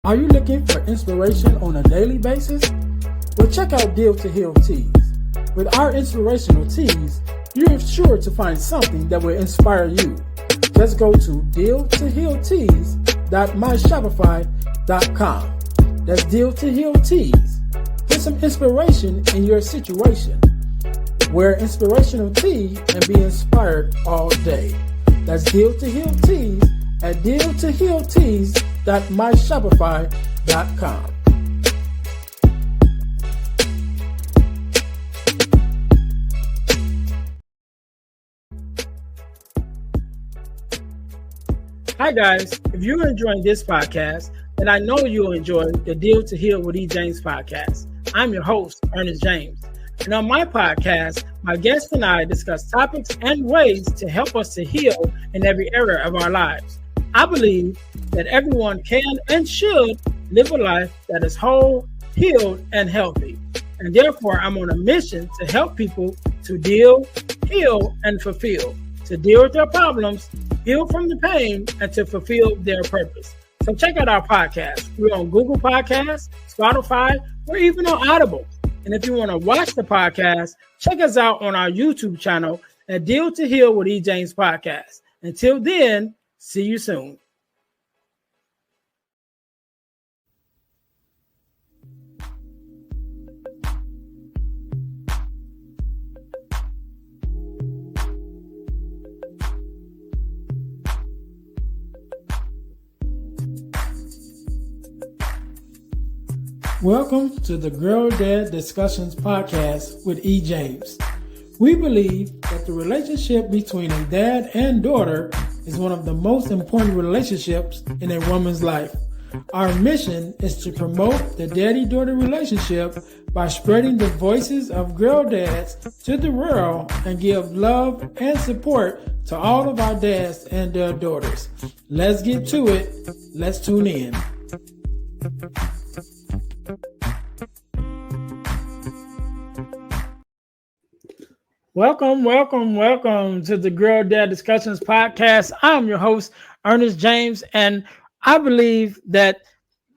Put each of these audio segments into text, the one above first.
Are you looking for inspiration on a daily basis? Well, check out Deal to Heal Tees. With our inspirational tees, you're sure to find something that will inspire you. Just go to dealtohealtees.myshopify.com. That's Deal to Heal Tees. Get some inspiration in your situation. Wear inspirational tea and be inspired all day. That's Deal to Heal Tees at dealtohealtees.myshopify.com. Hi guys, if you're enjoying this podcast, then I know you'll enjoy the Deal to Heal with E. James podcast. I'm your host, Ernest James. And on my podcast, my guests and I discuss topics and ways to help us to heal in every area of our lives. I believe that everyone can and should live a life that is whole, healed, and healthy. And therefore, I'm on a mission to help people to deal, heal, and fulfill, to deal with their problems, heal from the pain, and to fulfill their purpose. So check out our podcast. We're on Google Podcasts, Spotify, or even on Audible. And if you want to watch the podcast, check us out on our YouTube channel at Deal to Heal with E. James Podcast. Until then, see you soon. Welcome to the Girl Dad Discussions podcast with E. James. We believe that the relationship between a dad and daughter is one of the most important relationships in a woman's life. Our mission is to promote the daddy-daughter relationship by spreading the voices of girl dads to the world and give love and support to all of our dads and their daughters. Let's get to it. Let's tune in. Welcome to the Girl Dad Discussions podcast. I'm your host, Ernest James, and I believe that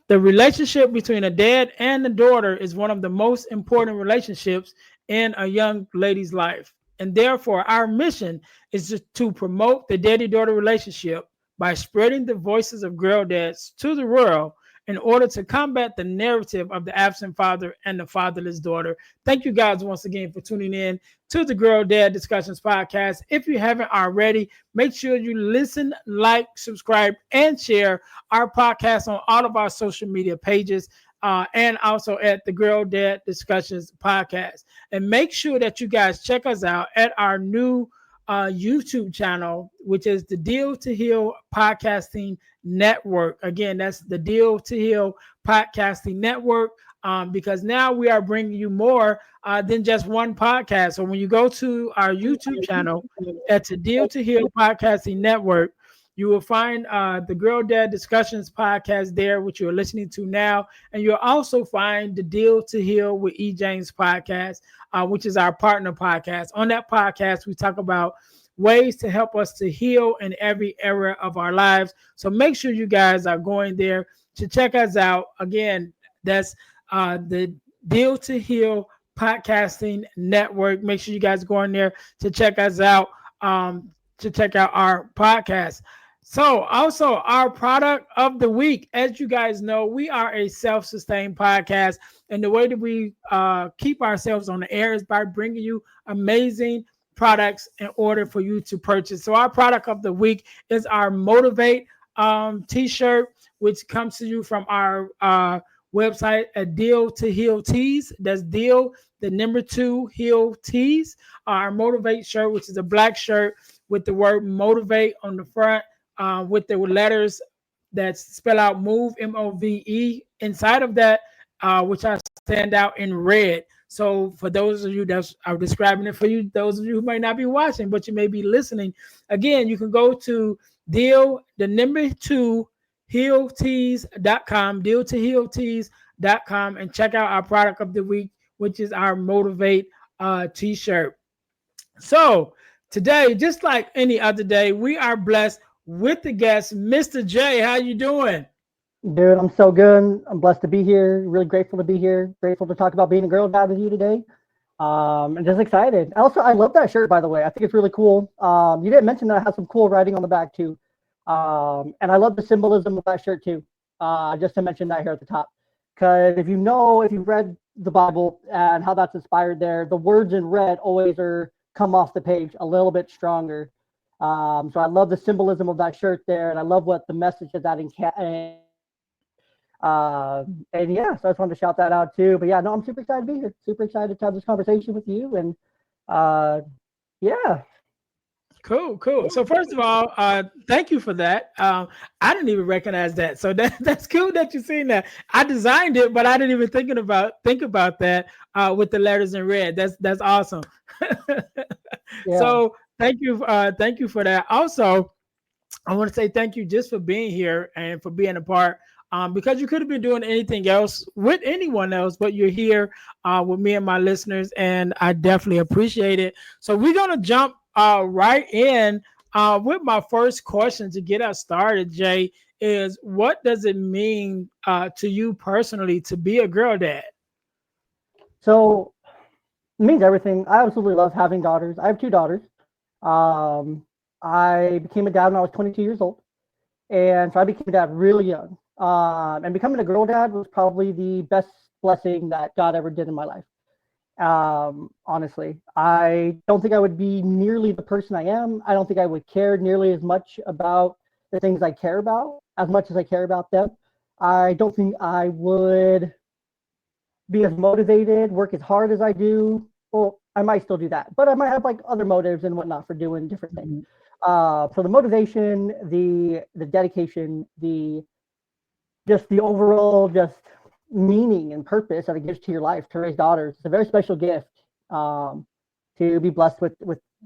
the relationship between a dad and a daughter is one of the most important relationships in a young lady's life. And therefore, our mission is to promote the daddy-daughter relationship by spreading the voices of girl dads to the world in order to combat the narrative of the absent father and the fatherless daughter. Thank you guys once again for tuning in to the Girl Dad Discussions podcast. If you haven't already, make sure you listen, like, subscribe, and share our podcast on all of our social media pages and also at the Girl Dad Discussions podcast. And make sure that you guys check us out at our new YouTube channel, which is the Deal to Heal Podcasting Network. Again, that's the Deal to Heal Podcasting Network, because now we are bringing you more than just one podcast. So when you go to our YouTube channel at the Deal to Heal Podcasting Network, you will find the Girl Dad Discussions podcast there, which you're listening to now. And you'll also find the Deal to Heal with E. James podcast, which is our partner podcast. On that podcast, we talk about ways to help us to heal in every area of our lives. So make sure you guys are going there to check us out. Again, that's the Deal to Heal Podcasting Network. Make sure you guys go in there to check us out, to check out our podcast. So also our product of the week, as you guys know, we are a self-sustained podcast. And the way that we keep ourselves on the air is by bringing you amazing products in order for you to purchase. So our product of the week is our Motivate t-shirt, which comes to you from our website at Deal to Heal Tees. That's Deal, the number 2, Heal Tees. Our Motivate shirt, which is a black shirt with the word Motivate on the front, with the letters that spell out move, M-O-V-E, inside of that, which I stand out in red. So for those of you that are describing it for you, those of you who might not be watching, but you may be listening, again, you can go to Deal, the number 2, healtees.com, dealtohealtees.com, and check out our product of the week, which is our Motivate t-shirt. So today, just like any other day, we are blessed with the guest, Mr. Jey. How you doing? Dude, I'm so good. I'm blessed to be here. Really grateful to be here. Grateful to talk about being a girl dad with you today. And just excited. Also, I love that shirt, by the way. I think it's really cool. You didn't mention that I have some cool writing on the back too. And I love the symbolism of that shirt too. Just to mention that here at the top, because if you've read the Bible and how that's inspired there, the words in red always are come off the page a little bit stronger. So I love the symbolism of that shirt there, and I love what the message is that and yeah, so I just wanted to shout that out too. But yeah, no, I'm super excited to be here. Super excited to have this conversation with you. And yeah. Cool. So first of all, thank you for that. I didn't even recognize that. So that's cool that you've seen that. I designed it, but I didn't even think about that with the letters in red. That's awesome. Yeah. So thank you for that. Also, I want to say thank you just for being here and for being a part. Because you could have been doing anything else with anyone else, but you're here with me and my listeners, and I definitely appreciate it. So we're gonna jump right in with my first question to get us started. Jay, is what does it mean to you personally to be a girl dad? So it means everything. I absolutely love having daughters. I have two daughters. Um, I became a dad when I was 22 years old. And so I became a dad really young. And becoming a girl dad was probably the best blessing that God ever did in my life. Honestly, I don't think I would be nearly the person I am. I don't think I would care nearly as much about the things I care about as much as I care about them. I don't think I would be as motivated, work as hard as I do. Well, I might still do that, but I might have like other motives and whatnot for doing different things. So the motivation, the dedication, the overall just meaning and purpose that it gives to your life to raise daughters. It's a very special gift to be blessed with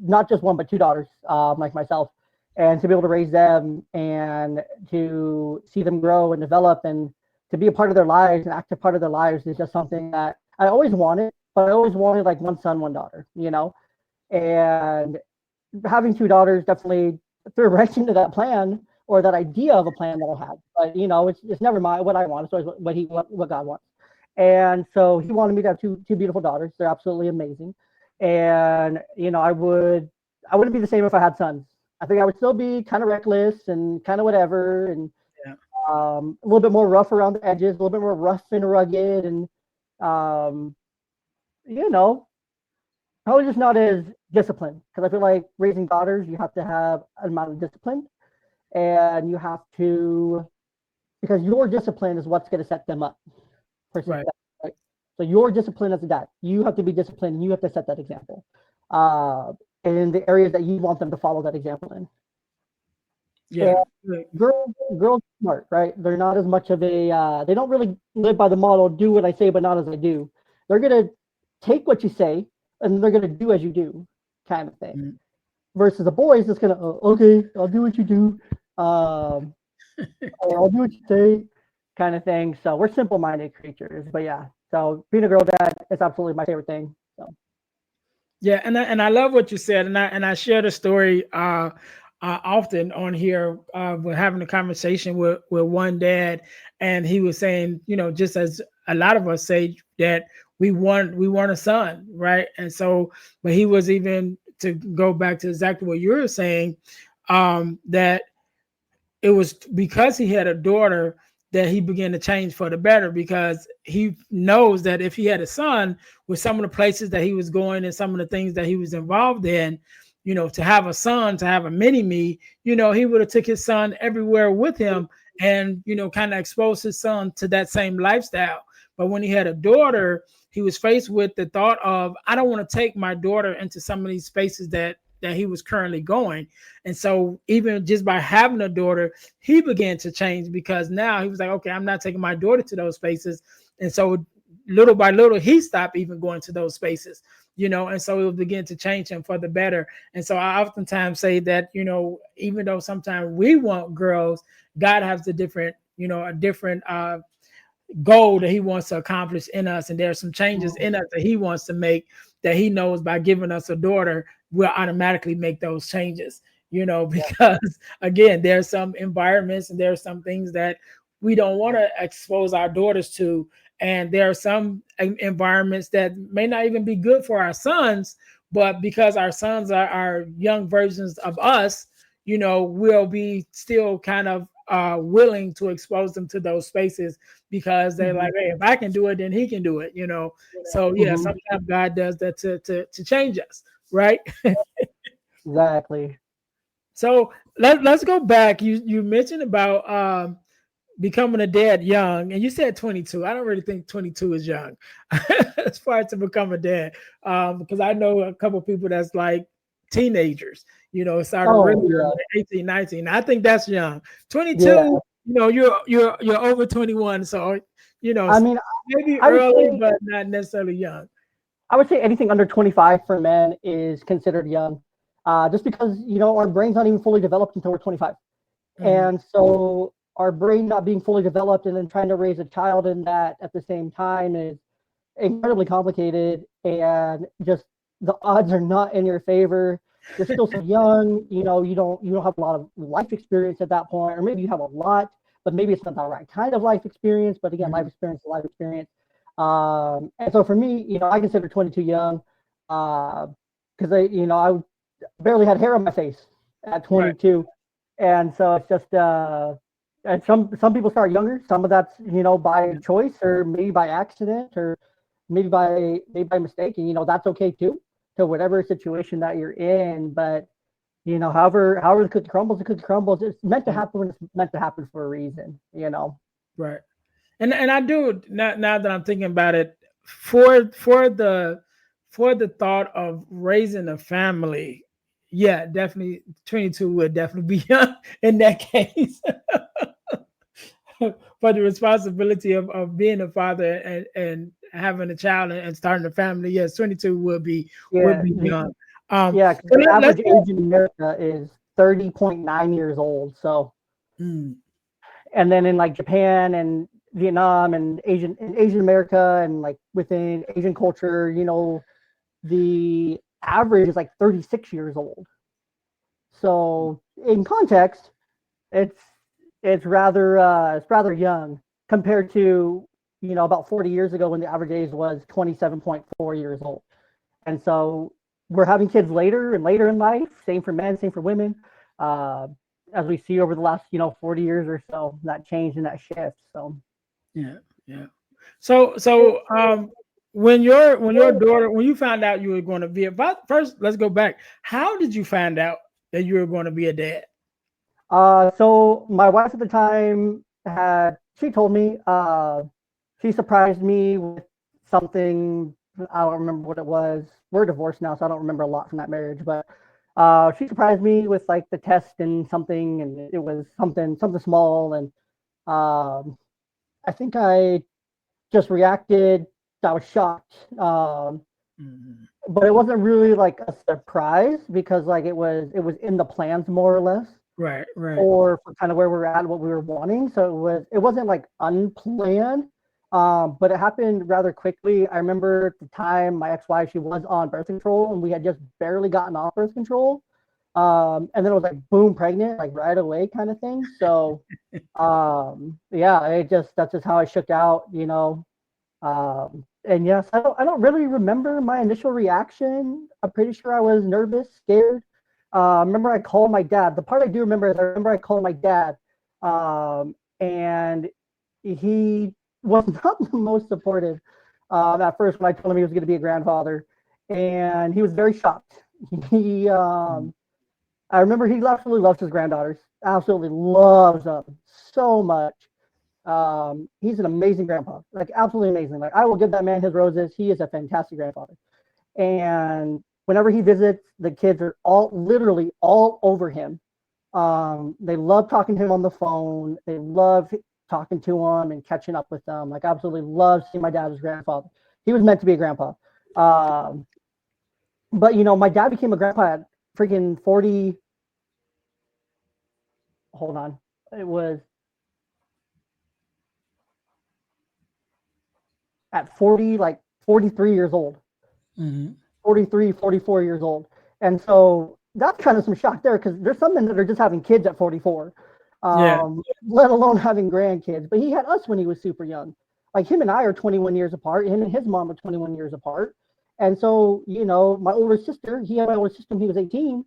not just one but two daughters like myself, and to be able to raise them and to see them grow and develop and to be a part of their lives, an active part of their lives is just something that I always wanted, but I always wanted like one son, one daughter, and having two daughters definitely threw a wrench into that plan or that idea of a plan that I had. But it's never what I want. It's always what God wants. And so he wanted me to have two beautiful daughters. They're absolutely amazing. And I wouldn't be the same if I had sons. I think I would still be kind of reckless and kind of whatever, and a little bit more rough around the edges, a little bit more rough and rugged, and probably just not as disciplined, because I feel like raising daughters, you have to have an amount of discipline, and you have to, because your discipline is what's going to set them up for success. Right. So your discipline as a dad, you have to be disciplined, and you have to set that example, and in the areas that you want them to follow that example in. Yeah. Girls are smart, right? They're not as much of a, they don't really live by the model, do what I say, but not as I do. They're going to take what you say and they're going to do as you do kind of thing. Mm-hmm. Versus a boy is just going to, okay, I'll do what you do. Or I'll do what you say kind of thing. So we're simple-minded creatures, but yeah. So being a girl dad is absolutely my favorite thing. So. Yeah. And I love what you said. And I share the story, often on here. We're having a conversation with one dad, and he was saying, just as a lot of us say that we want a son, right? And so, but he was, even to go back to exactly what you were saying, that it was because he had a daughter that he began to change for the better, because he knows that if he had a son, with some of the places that he was going and some of the things that he was involved in, to have a son, to have a mini-me, he would have took his son everywhere with him and, kind of exposed his son to that same lifestyle. But when he had a daughter, he was faced with the thought of, I don't want to take my daughter into some of these spaces that he was currently going. And so even just by having a daughter, he began to change, because now he was like, okay, I'm not taking my daughter to those spaces. And so little by little, he stopped even going to those spaces, and so it would begin to change him for the better. And so I oftentimes say that, even though sometimes we want girls, God has a different goal that he wants to accomplish in us. And there are some changes in us that he wants to make, that he knows by giving us a daughter, we'll automatically make those changes, because again, there are some environments and there are some things that we don't want to expose our daughters to. And there are some environments that may not even be good for our sons, but because our sons are young versions of us, we'll be still kind of willing to expose them to those spaces because they're Mm-hmm. like, hey, if I can do it, then he can do it. So yeah, Mm-hmm. sometimes God does that to change us, right? Exactly. So let's go back. You mentioned about becoming a dad young, and you said 22. I don't really think 22 is young as far as to become a dad, because I know a couple people that's like teenagers. Started Oh really early, yeah, 18, 19. I think that's young. yeah. 22. You're over 21, so you know I mean, maybe I would early, say but not necessarily young. I would say anything under 25 for men is considered young, just because our brain's not even fully developed until we're 25, Hmm. and so our brain not being fully developed and then trying to raise a child in that at the same time is incredibly complicated, and just the odds are not in your favor. You're still so young, you don't have a lot of life experience at that point, or maybe you have a lot, but maybe it's not the right kind of life experience. But again, life Hmm. experience, life experience. And so for me, I consider 22 young, because I barely had hair on my face at Right. 22, and so it's just and some people start younger. Some of that's by choice or maybe by accident or maybe by mistake, and that's okay too. To whatever situation that you're in, but however the cookie crumbles. It's meant to Yeah. happen when it's meant to happen for a reason. Right. And I do now that I'm thinking about it, for the thought of raising a family, yeah, definitely 22 would definitely be young in that case. For the responsibility of being a father and having a child and starting a family, yes, 22 would Yeah, be the young. yeah, 'cause So the let's average go. age in America is 30.9 years old. So, Mm, and then in like Japan and Vietnam and Asian America and like within Asian culture, the average is like 36 years old. So in context, it's it's rather young compared to about 40 years ago when the average age was 27.4 years old. And so we're having kids later and later in life. Same for men, same for women. Uh, as we see over the last 40 years or so, that change and that shift. So yeah, yeah. So when you found out you were going to be but first, let's go back. How did you find out that you were going to be a dad? so my wife at the time she told me, she surprised me with something. I don't remember what it was. We're divorced now, so I don't remember a lot from that marriage. But she surprised me with like the test and something, and it was something small, and um, I think I just reacted. I was shocked, Mhm. but it wasn't really like a surprise because like it was in the plans more or less Right, right. for kind of where we're at and what we were wanting. So it wasn't like unplanned, but it happened rather quickly. I remember at the time my ex-wife, she was on birth control and we had just barely gotten off birth control. And then it was like boom, pregnant, like right away kind of thing. So yeah, that's just how I shook out. And yes, I don't really remember my initial reaction. I'm pretty sure I was nervous, scared. I remember I called my dad. The part I do remember is I remember I called my dad, and he was not the most supportive at first when I told him he was going to be a grandfather, and he was very shocked. He, Mm. I remember he absolutely loves his granddaughters, absolutely loves them so much. He's an amazing grandpa, like absolutely amazing. Like I will give that man his roses. He is a fantastic grandfather. And whenever he visits, the kids are all literally all over him. They love talking to him on the phone. They love talking to him and catching up with them. Like absolutely love seeing my dad as grandfather. He was meant to be a grandpa. Um, but my dad became a grandpa at freaking 40. Hold on, it was at 40, like 43 years old. Mhm. 43, 44 years old. And so that's kind of some shock there because there's some men that are just having kids at 44. Yeah. let alone having grandkids. But he had us when he was super young. Like him and I are 21 years apart. Him and his mom are 21 years apart. And so, my older sister, he had my older sister when he was 18.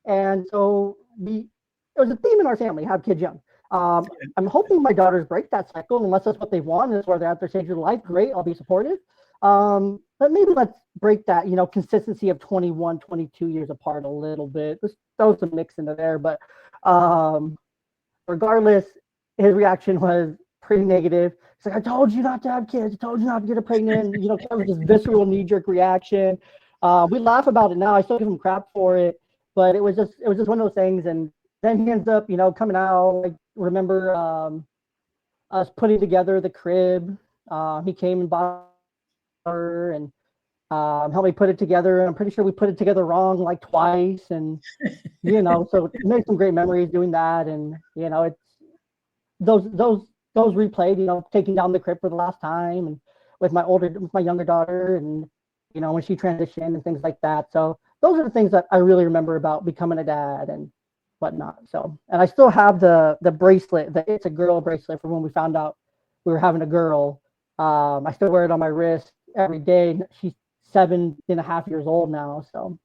And so it was a theme in our family, have kids young. I'm hoping my daughters break that cycle, unless that's what they want, and it's where they're at their stage of life. Great, I'll be supportive. But maybe let's break that, consistency of 21, 22 years apart a little bit. Just throw some mix into there. But regardless, his reaction was pretty negative. He's like, I told you not to have kids. I told you not to get pregnant. Kind of this visceral knee-jerk reaction. We laugh about it now. I still give him crap for it, but it was just one of those things. And then he ends up, coming out. I remember us putting together the crib. He came and bought her and helped me put it together. And I'm pretty sure we put it together wrong like twice. And so made some great memories doing that. And it's those replayed. Taking down the crib for the last time, and with my younger daughter, and when she transitioned and things like that. So those are the things that I really remember about becoming a dad and whatnot. So, and I still have the bracelet, the It's a Girl bracelet from when we found out we were having a girl. I still wear it on my wrist every day. She's 7.5 years old now. So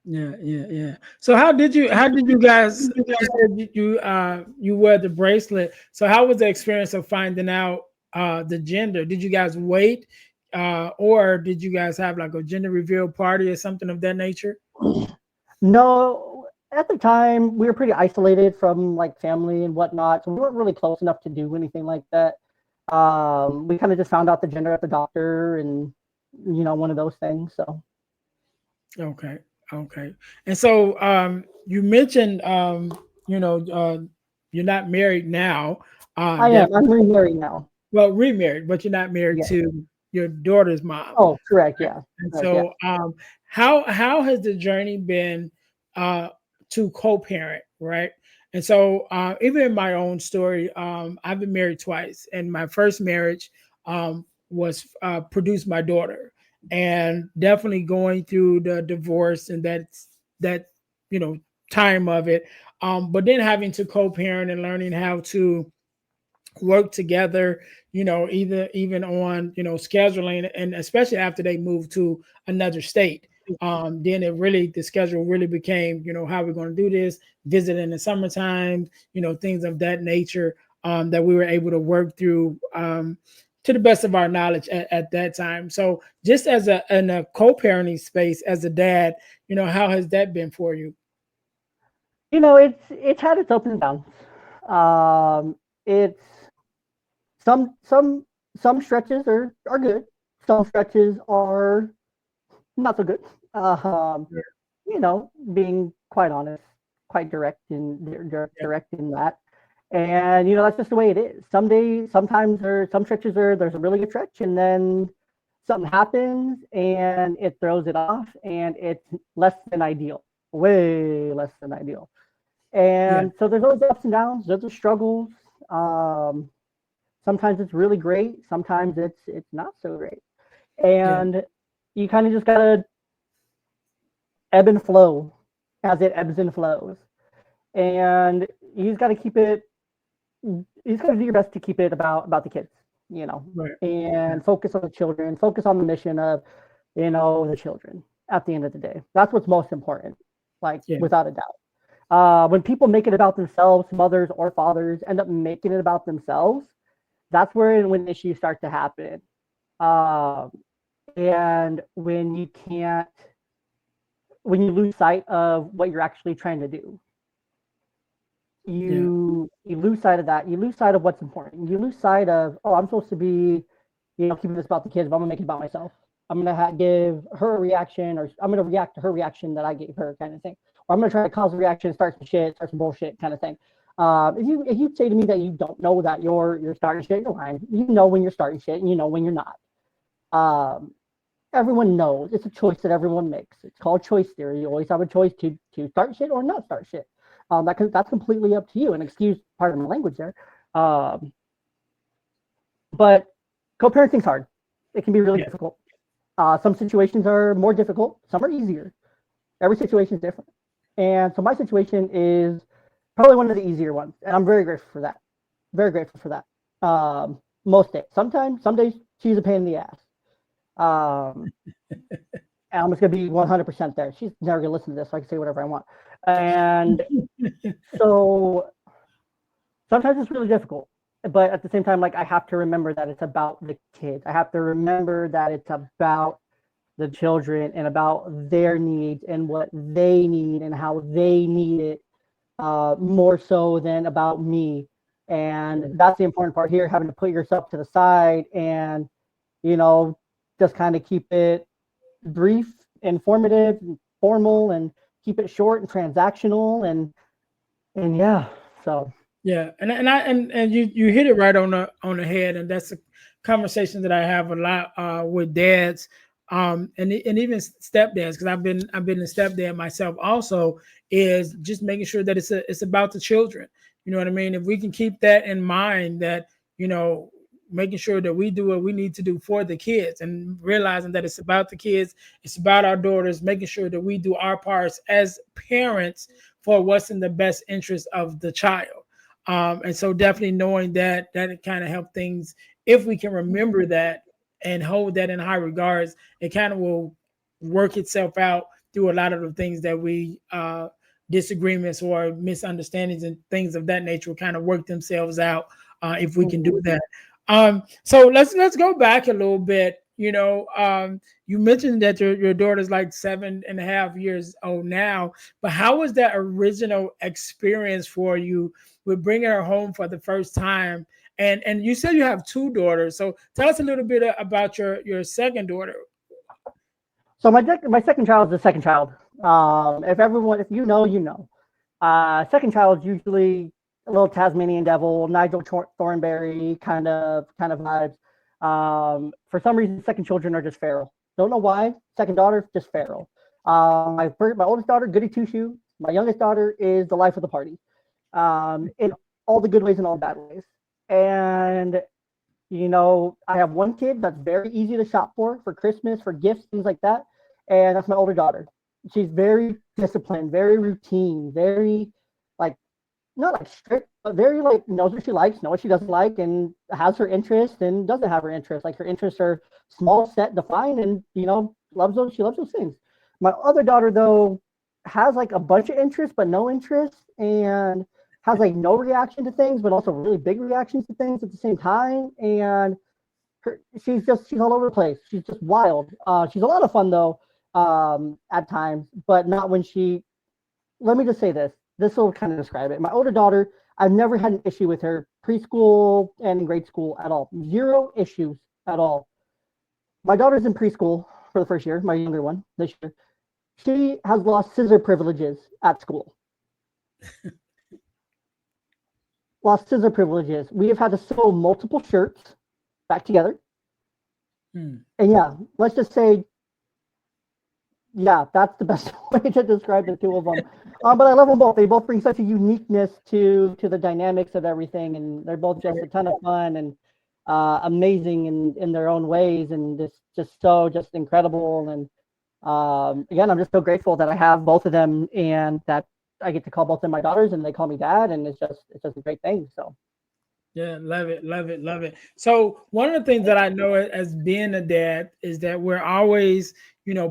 Yeah. So how did you guys, you said you wear the bracelet. So how was the experience of finding out the gender? Did you guys wait or did you guys have like a gender reveal party or something of that nature? no, at the time we were pretty isolated from like family and whatnot, so we weren't really close enough to do anything like that. We kind of just found out the gender at the doctor, and one of those things. So Okay. Okay. And so you mentioned you're not married now. I am. I'm remarried now. Well, remarried, but you're not married Yeah. to your daughter's mom. Oh, correct. Right? Yeah. And Correct, yeah. so, how has the journey been uh, to co-parent, right? And so, even in my own story, I've been married twice, and my first marriage was produced my daughter, and definitely going through the divorce and that you know time of it, but then having to co-parent and learning how to work together, either even on, scheduling, and especially after they moved to another state. Then the schedule really became, how we're going to do this, visit in the summertime, things of that nature, that we were able to work through, to the best of our knowledge at that time. So just as in a co-parenting space as a dad, how has that been for you? It's had its ups and downs. It's some stretches are good. Some stretches are not so good. Yeah. Being quite honest, quite direct Yeah. direct in that. And that's just the way it is. Some days, sometimes some stretches there's a really good stretch, and then something happens and it throws it off, and it's less than ideal, way less than ideal. Yeah. And so there's always ups and downs. There's the struggles. Um, Sometimes it's really great. Sometimes it's not so great. Yeah. And you kind of just gotta ebb and flow as it ebbs and flows. And you just got to keep it. You just got to do your best to keep it about the kids, Right. Yeah. and focus on the children. Focus on the mission of, the children. At the end of the day, that's what's most important. Like Yeah. without a doubt. When people make it about themselves, mothers or fathers end up making it about themselves. That's when issues start to happen. Um, and when you lose sight of what you're actually trying to do, Yeah. you lose sight of that. You lose sight of what's important. You lose sight of, oh, I'm supposed to be, keeping this about the kids, but I'm gonna make it about myself. I'm gonna give her a reaction, or I'm gonna react to her reaction that I gave her, kind of thing. Or I'm gonna try to cause a reaction, start some bullshit, kind of thing. If you say to me that you don't know that you're starting shit, you're lying. You know when you're starting shit, and you know when you're not. Um, Everyone knows it's a choice that everyone makes. It's called choice theory. You always have a choice to start shit or not start shit. That's completely up to you. And excuse part of my language there. Um, but co-parenting's hard. It can be really Yeah. difficult. Some situations are more difficult. Some are easier. Every situation is different. And so my situation is probably one of the easier ones, and I'm very grateful for that. Very grateful for that. Most days. Some days she's a pain in the ass. Um, and I'm just gonna be 100% there. She's never gonna listen to this, so I can say whatever I want. And so sometimes it's really difficult, but at the same time, like I have to remember that it's about the kids. I have to remember that it's about the children and about their needs and what they need and how they need it, more so than about me. And that's the important part here, having to put yourself to the side and, you know, just kind of keep it brief, informative, and formal, and keep it short and transactional, and yeah. So Yeah, and you hit it right on the head, and that's a conversation that I have a lot with dads, and even stepdads, because I've been a stepdad myself also, is just making sure that it's about the children. You know what I mean? If we can keep that in mind, that you know, making sure that we do what we need to do for the kids, and realizing that it's about the kids, it's about our daughters, making sure that we do our parts as parents for what's in the best interest of the child. And so definitely knowing that it kind of help things, if we can remember that and hold that in high regards, it kind of will work itself out through a lot of the things that we disagreements or misunderstandings and things of that nature will kind of work themselves out if we can do that. So let's go back a little bit. You mentioned that your daughter's like 7.5 years old now, but how was that original experience for you with bringing her home for the first time? And you said you have two daughters, so tell us a little bit about your second daughter. so my second child is the second child. If you know, you know. Second child is usually a little Tasmanian devil, Nigel Thornberry kind of vibes. For some reason, second children are just feral. Don't know why. Second daughter, just feral. My oldest daughter, goody two shoe. My youngest daughter is the life of the party, in all the good ways and all the bad ways. And I have one kid that's very easy to shop for Christmas, for gifts, things like that. And that's my older daughter. She's very disciplined, very routine, very like not like strict, but very like knows what she likes, knows what she doesn't like, and has her interests and doesn't have her interests. Like her interests are small, set, defined, and she loves those things. My other daughter though has like a bunch of interests but no interests, and has like no reaction to things, but also really big reactions to things at the same time. And she's all over the place. She's just wild. She's a lot of fun though, at times, but not when she. Let me just say this. This will kind of describe it. My older daughter, I've never had an issue with her preschool and in grade school at all. Zero issues at all. My daughter's in preschool for the first year, my younger one this year. She has lost scissor privileges at school. Lost scissor privileges. We have had to sew multiple shirts back together. And yeah, let's just say, yeah, that's the best way to describe the two of them. But I love them both. They both bring such a uniqueness to the dynamics of everything, and they're both just a ton of fun and amazing in their own ways, and just incredible. And again, I'm just so grateful that I have both of them, and that I get to call both of them my daughters, and they call me dad, and it's just a great thing. So. Yeah, love it, love it, love it. So one of the things that I know as being a dad is that we're always,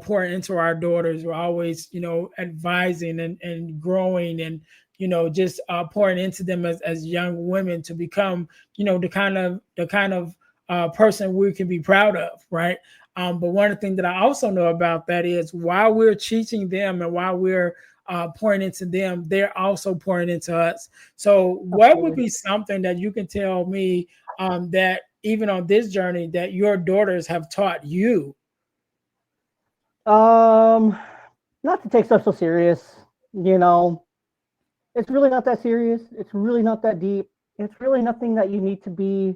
pouring into our daughters. We're always, advising and growing and, just pouring into them as young women to become, the kind of person we can be proud of, right? But one of the things that I also know about that is while we're teaching them and while we're pouring into them, they're also pouring into us. So what would be something that you can tell me that even on this journey that your daughters have taught you? Not to take stuff so serious, it's really not that serious. It's really not that deep. It's really nothing that you need to be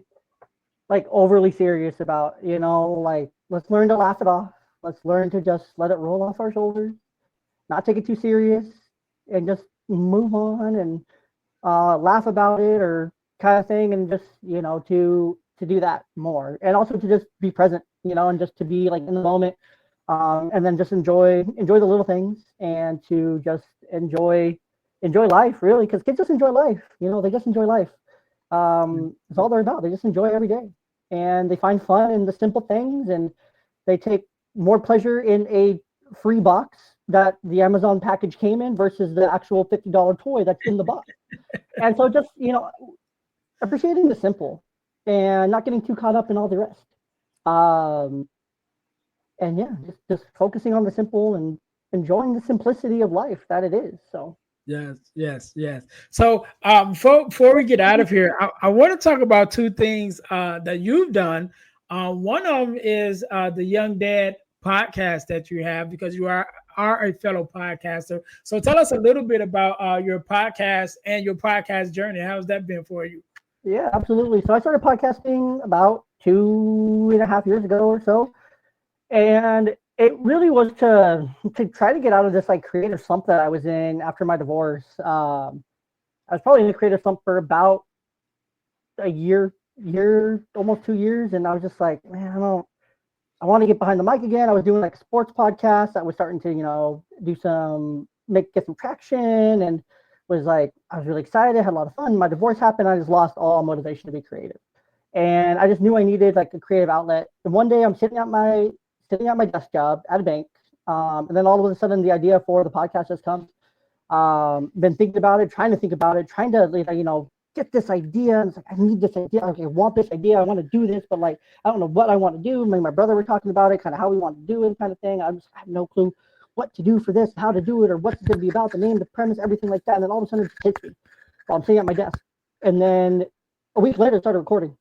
like overly serious about, like let's learn to laugh it off. Let's learn to just let it roll off our shoulders, not take it too serious, and just move on and laugh about it or kind of thing, and just to do that more, and also to just be present, and just to be like in the moment, and then just enjoy the little things, and to just enjoy enjoy life, really, because kids just enjoy life. They just enjoy life. It's all they're about. They just enjoy every day, and they find fun in the simple things, and they take more pleasure in a free box that the Amazon package came in versus the actual $50 toy that's in the box. And so just, appreciating the simple and not getting too caught up in all the rest. Um, and yeah, just focusing on the simple and enjoying the simplicity of life that it is. So Yes, yes, yes. So before we get out of here, I want to talk about two things that you've done. One of them is the Young Dad podcast that you have, because you are a fellow podcaster. So tell us a little bit about your podcast and your podcast journey. How's that been for you? yeah, absolutely. So I started podcasting about 2.5 years ago or so. And it really was to try to get out of this like creative slump that I was in after my divorce. I was probably in a creative slump for about a year, almost 2 years, and I was just like, man, I want to get behind the mic again. I was doing like sports podcasts. I was starting to, do get some traction, and I was really excited, had a lot of fun. My divorce happened. I just lost all motivation to be creative, and I just knew I needed like a creative outlet. And one day I'm sitting at my desk job at a bank, and then all of a sudden the idea for the podcast just comes. Been thinking about it, trying to think about it, trying to get this idea. And it's like, I need this idea. Okay, I want this idea. I want to do this, but like I don't know what I want to do. Me and my brother were talking about it, kind of how we want to do it, kind of thing. I have no clue what to do for this, how to do it, or what's going to be about, the name, the premise, everything like that. And then all of a sudden it just hits me while I'm sitting at my desk. And then a week later, I started recording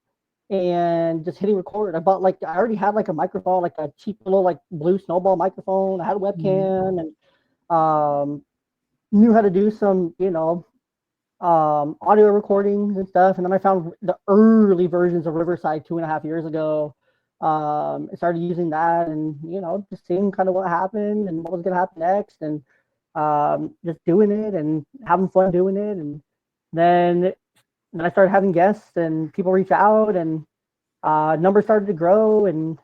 and just hitting record. I already had like a microphone, like a cheap little like blue snowball microphone. I had a webcam, and knew how to do some, audio recordings and stuff. And then I found the early versions of Riverside 2.5 years ago. I started using that, and just seeing kind of what happened and what was going to happen next, and just doing it and having fun doing it. And then I started having guests, and people reach out, and numbers started to grow, and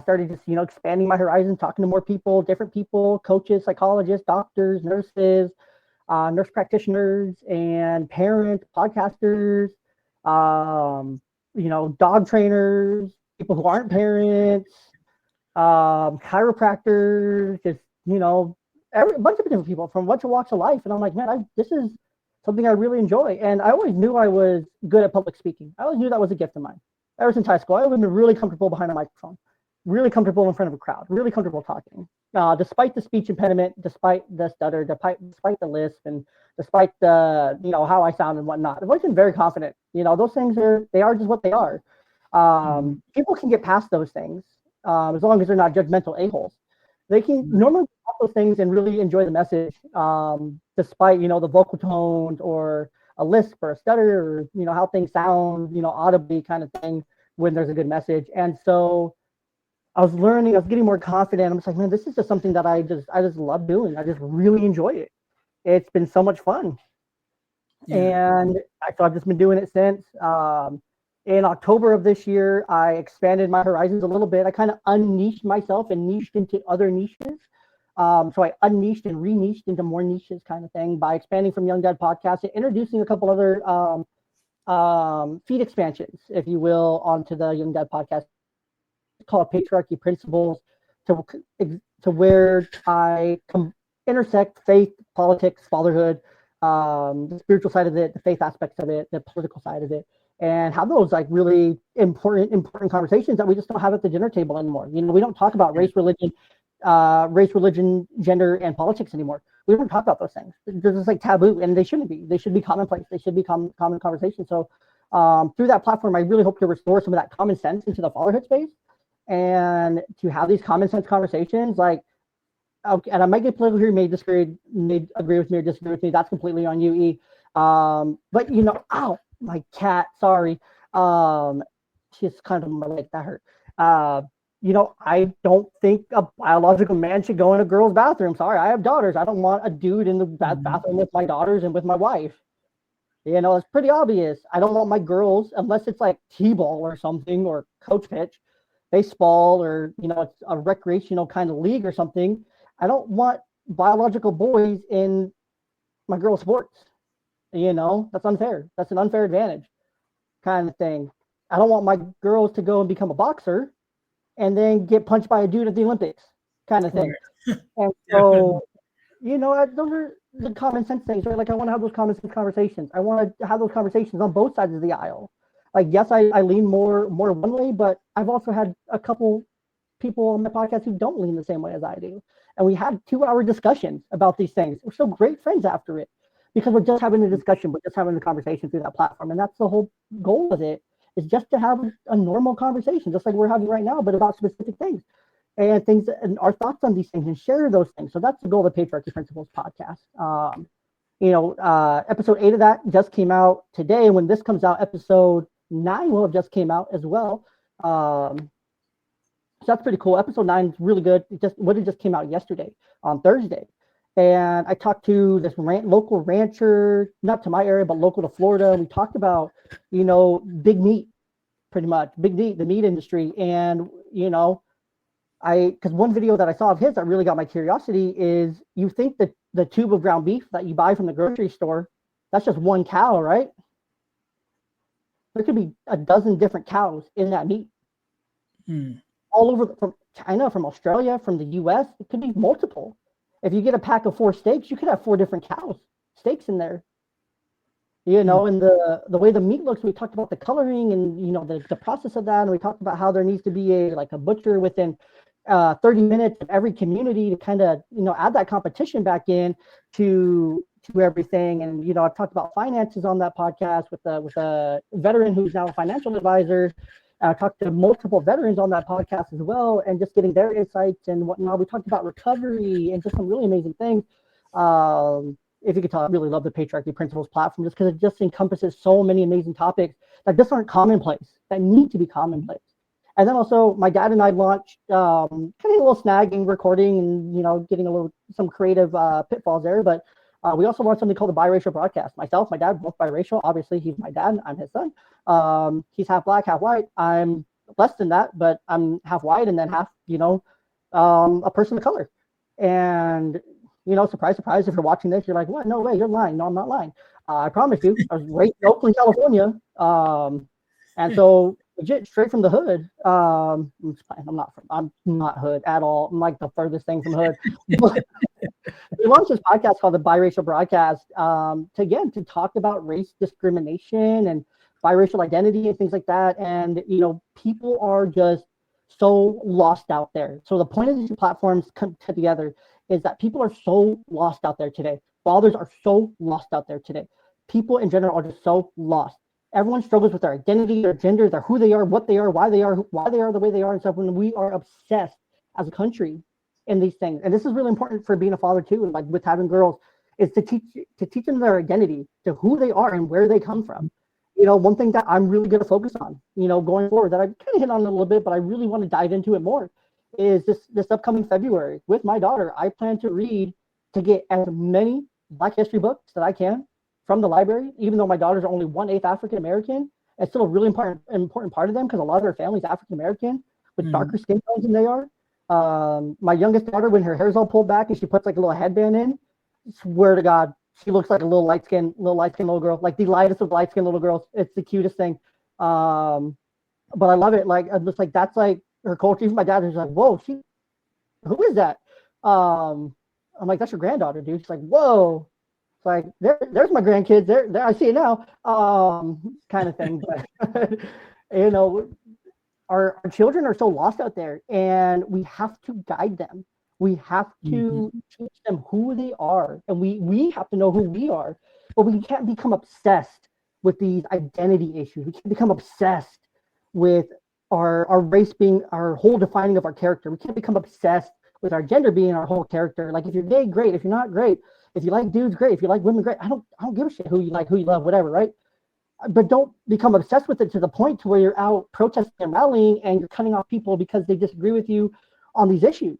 started just expanding my horizons, talking to more people, different people, coaches, psychologists, doctors, nurses, nurse practitioners, and parents, podcasters, dog trainers, people who aren't parents, chiropractors, just a bunch of different people from a bunch of walks of life. And I'm like, man, this is something I really enjoy. And I always knew I was good at public speaking. I always knew that was a gift of mine. Ever since high school, I've been really comfortable behind a microphone, really comfortable in front of a crowd, really comfortable talking. Despite the speech impediment, despite the stutter, despite the lisp, and despite the how I sound and whatnot, I've always been very confident. Those things are just what they are. People can get past those things as long as they're not judgmental a-holes. They can normally get past those things and really enjoy the message, despite the vocal tones or a lisp or a stutter, or how things sound, audibly kind of thing, when there's a good message. And so I was getting more confident. I'm just like, man, this is just something that I just love doing. I just really enjoy it. It's been so much fun. Yeah. And so I've just been doing it since. In October of this year, I expanded my horizons a little bit. I kind of unniched myself and niched into other niches. So I unniched and re-niched into more niches kind of thing by expanding from Young Dad Podcast and introducing a couple other feed expansions, if you will, onto the Young Dad Podcast. It's called Patriarchy Principles, to where I intersect faith, politics, fatherhood, the spiritual side of it, the faith aspects of it, the political side of it, and have those like really important conversations that we just don't have at the dinner table anymore. We don't talk about race, religion, gender, and politics anymore. We don't talk about those things. They're just like taboo, and they shouldn't be. They should be commonplace. They should be common conversation. So through that platform, I really hope to restore some of that common sense into the fatherhood space, and to have these common sense conversations. Like, okay, and I might get political here. You may agree with me or disagree with me. That's completely on you, E. But ow, my cat. Sorry. She's kind of my leg. That hurt. I don't think a biological man should go in a girl's bathroom. Sorry, I have daughters. I don't want a dude in the bathroom with my daughters and with my wife. It's pretty obvious. I don't want my girls, unless it's like T-ball or something, or coach pitch, baseball, or it's a recreational kind of league or something. I don't want biological boys in my girl sports. That's unfair. That's an unfair advantage kind of thing. I don't want my girls to go and become a boxer and then get punched by a dude at the Olympics kind of thing. Right. And Definitely. so, those are the common sense things, right? Like, I want to have those common sense conversations. I want to have those conversations on both sides of the aisle. Like, yes, I lean more one way, but I've also had a couple people on my podcast who don't lean the same way as I do. And we had 2-hour discussions about these things. We're still great friends after it because we're just having a discussion, we're just having a conversation through that platform. And that's the whole goal of it, is just to have a normal conversation, just like we're having right now, but about specific things and things and our thoughts on these things and share those things. So that's the goal of the Patriarchy Principles podcast. Episode 8 of that just came out today. When this comes out, episode 9 will have just came out as well. So that's pretty cool. Episode 9 is really good. It just came out yesterday on Thursday. And I talked to this local rancher, not to my area, but local to Florida. We talked about, big meat, pretty much, big meat, the meat industry. And, because one video that I saw of his that really got my curiosity is, you think that the tube of ground beef that you buy from the grocery store, that's just one cow, right? There could be a dozen different cows in that meat. All over, from China, from Australia, from the US, it could be multiple. If you get a pack of 4 steaks, you could have 4 different steaks in there. And the way the meat looks, we talked about the coloring and the process of that, and we talked about how there needs to be a butcher within 30 minutes of every community to kind of add that competition back in to everything. And I've talked about finances on that podcast with a veteran who's now a financial advisor. I talked to multiple veterans on that podcast as well, and just getting their insights and whatnot. We talked about recovery and just some really amazing things. If you could tell, I really love the Patriarchy Principles platform just because it just encompasses so many amazing topics that just aren't commonplace, that need to be commonplace. And then also, my dad and I launched kind of a little snagging, recording, and getting some creative pitfalls there. But we also launched something called the Biracial Broadcast. Myself, my dad, both biracial. Obviously, he's my dad. I'm his son. He's half black, half white. I'm less than that, but I'm half white and then half, a person of color. And, surprise, surprise, if you're watching this, you're like, what? No way, you're lying. No, I'm not lying. I promise you, I was raised in Oakland, California. And so legit straight from the hood. I'm not hood at all. I'm like the furthest thing from hood. We launched this podcast called the Biracial Broadcast to talk about race discrimination and biracial identity and things like that. And people are just so lost out there. So the point of these platforms come together is that people are so lost out there today. Fathers are so lost out there today. People in general are just so lost. Everyone struggles with their identity, their gender, their who they are, what they are, why they are the way they are, and stuff. When we are obsessed as a country in these things, and this is really important for being a father too, and like with having girls, is to teach them their identity, to who they are and where they come from. One thing that I'm really going to focus on, going forward, that I kind of hit on a little bit, but I really want to dive into it more, is this upcoming February with my daughter. I plan to get as many Black history books that I can from the library, even though my daughters are only 1/8 African American. It's still a really important part of them because a lot of their family's African American with darker skin tones than they are. My youngest daughter, when her hair's all pulled back and she puts like a little headband in, swear to God, she looks like a little light skinned little girl, like the lightest of light skinned little girls. It's the cutest thing. But I love it. Like, I'm just like, that's like her culture. Even my dad is like, whoa, who is that? I'm like, that's your granddaughter, dude. She's like, whoa. It's like, there's my grandkids. There, I see it now. Kind of thing. But, our children are so lost out there, and we have to guide them. We have to teach them who they are, and we have to know who we are. But we can't become obsessed with these identity issues. We can't become obsessed with our race being our whole defining of our character. We can't become obsessed with our gender being our whole character. Like, if you're gay, great. If you're not, great. If you like dudes, great. If you like women, great. I don't give a shit who you like, who you love, whatever, right? But don't become obsessed with it to the point to where you're out protesting and rallying and you're cutting off people because they disagree with you on these issues.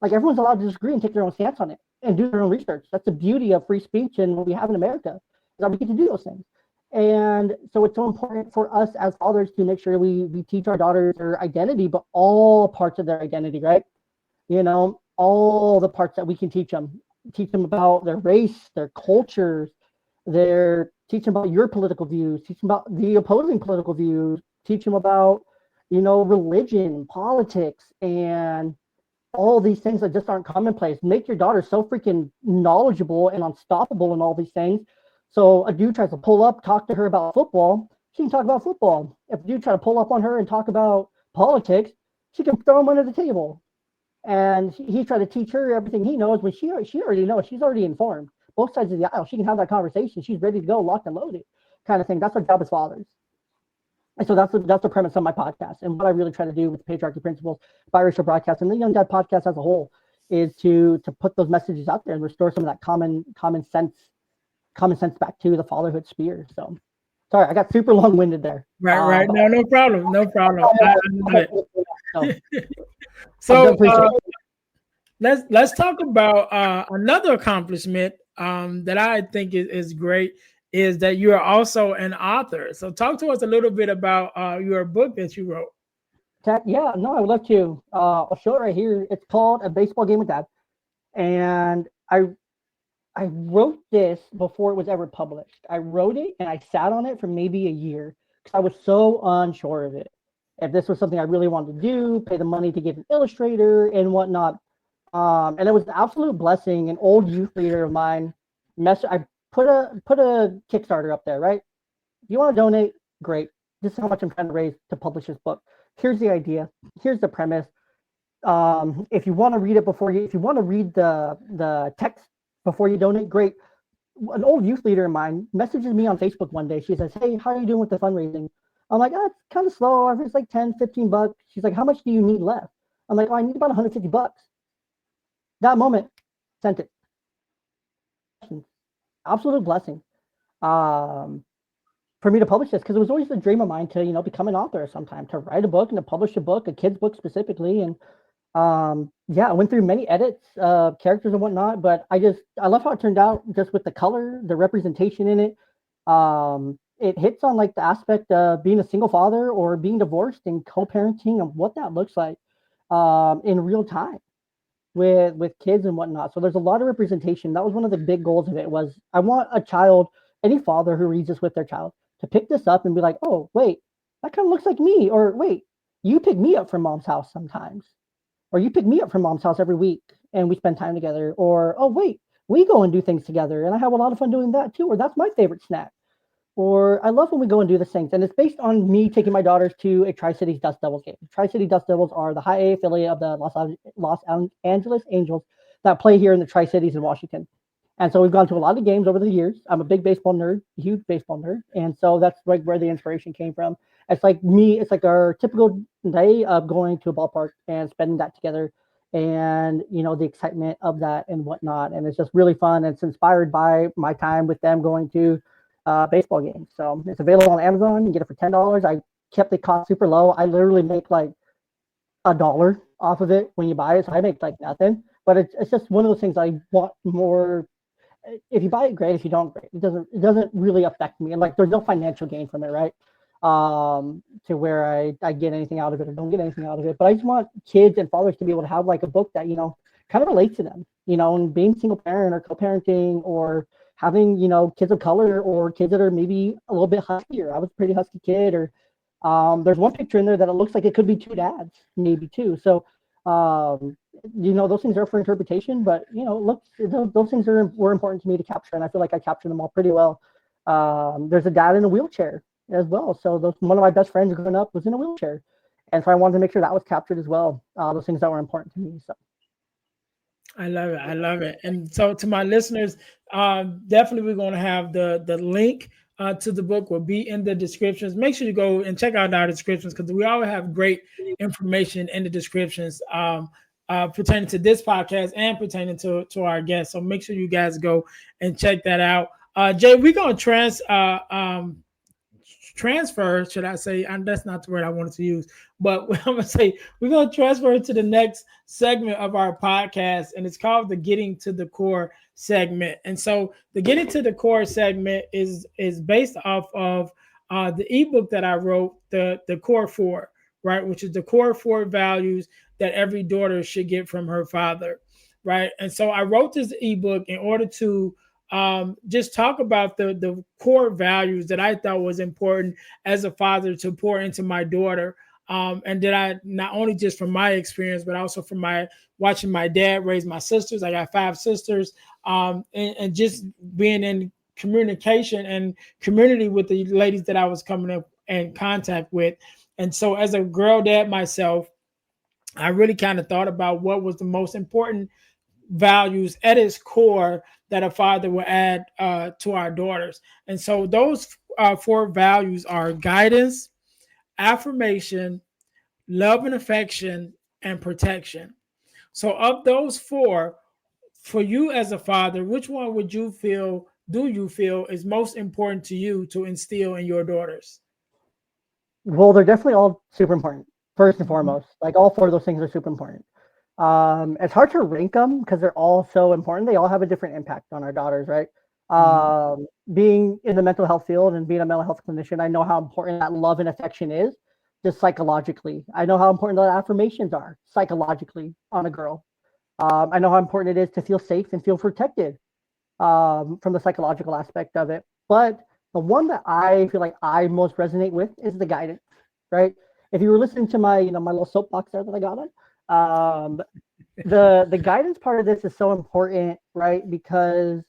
Like, everyone's allowed to disagree and take their own stance on it and do their own research. That's the beauty of free speech and what we have in America, is that we get to do those things. And so it's so important for us as fathers to make sure we teach our daughters their identity, but all parts of their identity, right? All the parts that we can teach them, teach them about their race, their cultures, their teach them about your political views, teach them about the opposing political views, teach them about, religion, politics, and all these things that just aren't commonplace. Make your daughter so freaking knowledgeable and unstoppable in all these things. So a dude tries to pull up, talk to her about football, she can talk about football. If a dude try to pull up on her and talk about politics, she can throw him under the table. And he tried to teach her everything he knows when she already knows. She's already informed. Both sides of the aisle. She can have that conversation. She's ready to go, locked and loaded, kind of thing. That's our job as fathers. And so that's the premise of my podcast. And what I really try to do with Patriarchy Principles, Biracial Broadcast, and the Young Dad podcast as a whole is to put those messages out there and restore some of that common sense back to the fatherhood sphere. So sorry, I got super long winded there. Right. No problem. No problem. So let's talk about another accomplishment that I think is great, is that you are also an author. So talk to us a little bit about your book that you wrote. Yeah, no, I would love to. I'll show it right here. It's called A Baseball Game with Dad. And I wrote this before it was ever published. I wrote it and I sat on it for maybe a year because I was so unsure of it. If this was something I really wanted to do, pay the money to get an illustrator and whatnot. And it was an absolute blessing. An old youth leader of mine, I put a Kickstarter up there, right? If you want to donate, great. This is how much I'm trying to raise to publish this book. Here's the idea. Here's the premise. If you want to read it if you want to read the text before you donate, great. An old youth leader of mine messages me on Facebook one day. She says, "Hey, how are you doing with the fundraising?" I'm like, it's kind of slow. It's like 10, 15 bucks. She's like, "How much do you need left?" I'm like, I need about 150 bucks. That moment, sent it. Absolute blessing for me to publish this, because it was always a dream of mine to, become an author sometime, to write a book and to publish a book, a kid's book specifically. And I went through many edits, characters and whatnot, but I love how it turned out, just with the color, the representation in it. It hits on like the aspect of being a single father or being divorced and co-parenting, and what that looks like in real time with kids and whatnot. So there's a lot of representation. That was one of the big goals of it. Was I want a child, any father who reads this with their child, to pick this up and be like, "Oh, wait, that kind of looks like me," or "Wait, you pick me up from mom's house sometimes," or "You pick me up from mom's house every week and we spend time together," or "Oh, wait, we go and do things together and I have a lot of fun doing that too," or "That's my favorite snack," or "I love when we go and do the things." And it's based on me taking my daughters to a Tri-Cities Dust Devils game. Tri-City Dust Devils are the high A affiliate of the Los Angeles Angels that play here in the Tri-Cities in Washington. And so we've gone to a lot of games over the years. I'm a big baseball nerd, huge baseball nerd. And so that's like where the inspiration came from. It's like our typical day of going to a ballpark and spending that together, and, the excitement of that and whatnot. And it's just really fun. And it's inspired by my time with them going to baseball games. So it's available on Amazon. You get it for $10. I kept the cost super low. I literally make like $1 off of it when you buy it. So I make like nothing. But it's just one of those things I want more. If you buy it, great. If you don't, great. It doesn't really affect me. And like, there's no financial gain from it, right? To where I get anything out of it or don't get anything out of it. But I just want kids and fathers to be able to have like a book that, kind of relates to them, and being single parent or co-parenting, or having, kids of color, or kids that are maybe a little bit huskier. I was a pretty husky kid. Or there's one picture in there that it looks like it could be two dads, maybe two. So those things are for interpretation, but look, those things were important to me to capture, and I feel like I captured them all pretty well. There's a dad in a wheelchair as well, so one of my best friends growing up was in a wheelchair, and so I wanted to make sure that was captured as well. Those things that were important to me. So I love it. And so to my listeners, definitely we're going to have the link to the book will be in the descriptions. Make sure you go and check out our descriptions, because we always have great information in the descriptions pertaining to this podcast and pertaining to our guests. So make sure you guys go and check that out. Jay, we're going to transfer, should I say, and that's not the word I wanted to use, but I'm going to say we're going to transfer to the next segment of our podcast, and it's called the Getting to the Core segment. And so the Getting to the Core segment is based off of the ebook that I wrote, the Core 4, right, which is the core 4 values that every daughter should get from her father, right? And so I wrote this ebook in order to just talk about the core values that I thought was important as a father to pour into my daughter. And that I not only just from my experience, but also from my watching my dad raise my sisters. I got 5 sisters, and just being in communication and community with the ladies that I was coming up in contact with. And so, as a girl dad myself, I really kind of thought about what was the most important values at its core that a father will add to our daughters. And so those 4 values are guidance, affirmation, love and affection, and protection. So of those 4, for you as a father, which one would you feel, do you feel is most important to you to instill in your daughters? Well, they're definitely all super important. First and Mhm. foremost, like all 4 of those things are super important. It's hard to rank them because they're all so important. They all have a different impact on our daughters, right? Mhm. Being in the mental health field and being a mental health clinician, I know how important that love and affection is, just psychologically. I know how important the affirmations are psychologically on a girl. I know how important it is to feel safe and feel protected from the psychological aspect of it. But the one that I feel like I most resonate with is the guidance, right? If you were listening to my, my little soapbox there that I got on, the guidance part of this is so important, right? Because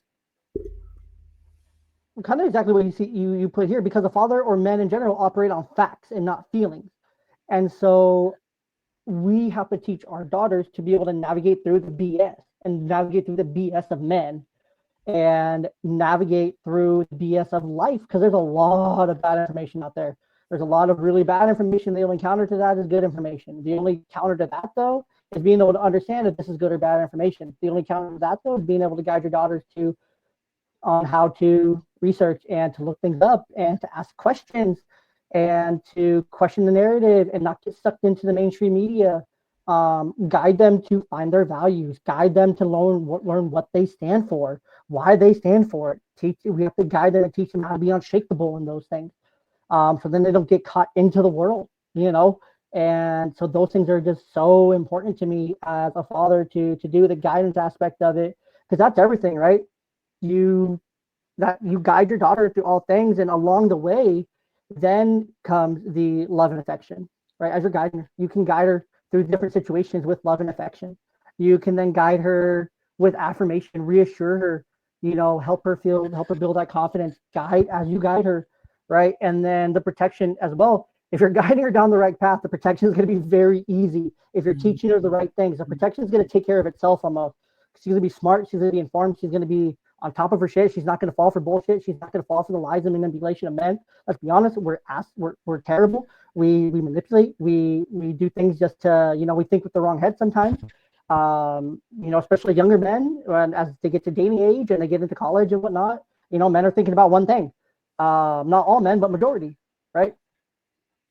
kind of exactly what you put here, because the father or men in general operate on facts and not feelings, and so we have to teach our daughters to be able to navigate through the BS and navigate through the BS of men and navigate through the BS of life because there's a lot of bad information out there. There's a lot of really bad information. The only counter to that is good information. The only counter to that, though, is being able to understand if this is good or bad information. The only counter to that, though, is being able to guide your daughters to on how to research and to look things up and to ask questions and to question the narrative and not get sucked into the mainstream media. Guide them to find their values, guide them to learn what they stand for, why they stand for it. We have to guide them and teach them how to be unshakable in those things. So then they don't get caught into the world, you know. And so those things are just so important to me as a father to do the guidance aspect of it because that's everything, right? You you guide your daughter through all things, and along the way then comes the love and affection, right? As you're guiding her, you can guide her through different situations with love and affection. You can then guide her with affirmation, reassure her, help her build that confidence, guide as you guide her, right? And then the protection as well. If you're guiding her down the right path, the protection is going to be very easy. If you're Mhm. teaching her the right things, the protection is going to take care of itself almost. She's going to be smart, she's going to be informed, she's going to be on top of her shit. She's not going to fall for bullshit. She's not going to fall for the lies and manipulation of men. Let's be honest, we're terrible. We manipulate. We do things just to, we think with the wrong head sometimes. Especially younger men, when as they get to dating age and they get into college and whatnot, men are thinking about one thing. Not all men, but majority, right?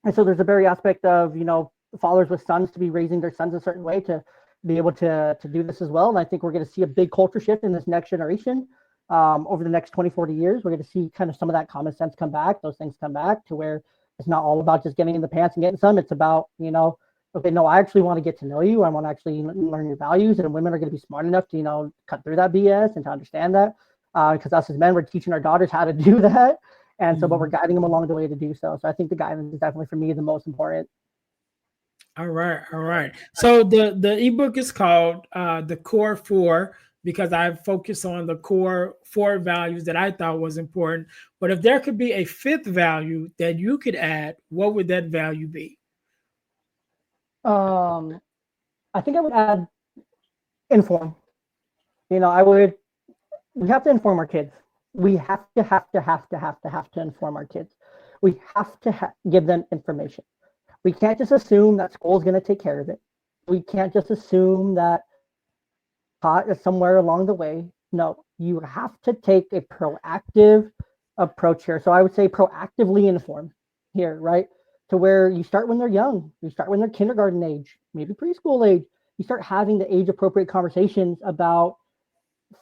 And so there's a very aspect of, fathers with sons to be raising their sons a certain way to be able to do this as well. And I think we're going to see a big culture shift in this next generation. Over the next 20, 40 years, we're going to see kind of some of that common sense come back, those things come back to where it's not all about just getting in the pants and getting some. It's about, okay, no, I actually want to get to know you. I want to actually learn your values. And women are going to be smart enough to, cut through that BS and to understand that. Because us as men, we're teaching our daughters how to do that. And so, but we're Mhm. guiding them along the way to do so. So I think the guidance is definitely for me the most important. All right, all right. So the ebook is called the Core 4 because I focus on the core 4 values that I thought was important. But if there could be a 5th value that you could add, what would that value be? Um, I think I would add inform. I would. We have to inform our kids. We have to inform our kids. We have to give them information. We can't just assume that school is going to take care of it. We can't just assume that taught is somewhere along the way. No, you have to take a proactive approach here. So I would say proactively inform here, right? To where you start when they're young, you start when they're kindergarten age, maybe preschool age. You start having the age appropriate conversations about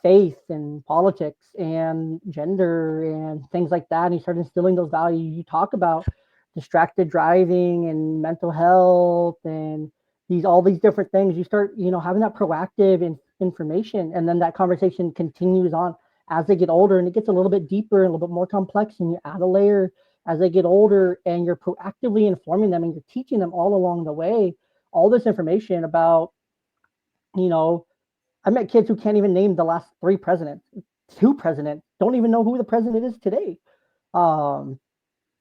faith and politics and gender and things like that. And you start instilling those values. You talk about distracted driving and mental health and all these different things. You start, having that proactive and information, and then that conversation continues on as they get older, and it gets a little bit deeper and a little bit more complex, and you add a layer as they get older, and you're proactively informing them and you're teaching them all along the way all this information about, you know, I met kids who can't even name the last 3 presidents, 2 presidents, don't even know who the president is today. Um,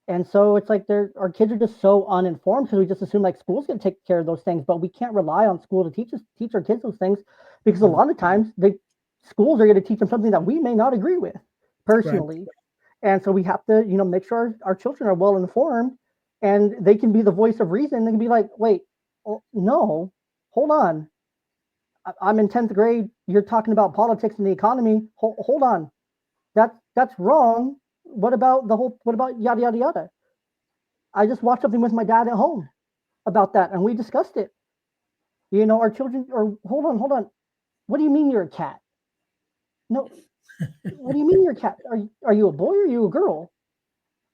and so it's like our kids are just so uninformed because we just assume like school's going to take care of those things, but we can't rely on school to teach our kids those things, because a lot of times schools are going to teach them something that we may not agree with personally. Right. And so we have to, make sure our children are well informed, and they can be the voice of reason. They can be like, wait, no, hold on. I'm in 10th grade. You're talking about politics and the economy. Hold on. That's wrong. What about yada, yada, yada? I just watched something with my dad at home about that, and we discussed it. Our children hold on. What do you mean you're a cat? No. What do you mean you're a cat? Are you a boy or are you a girl?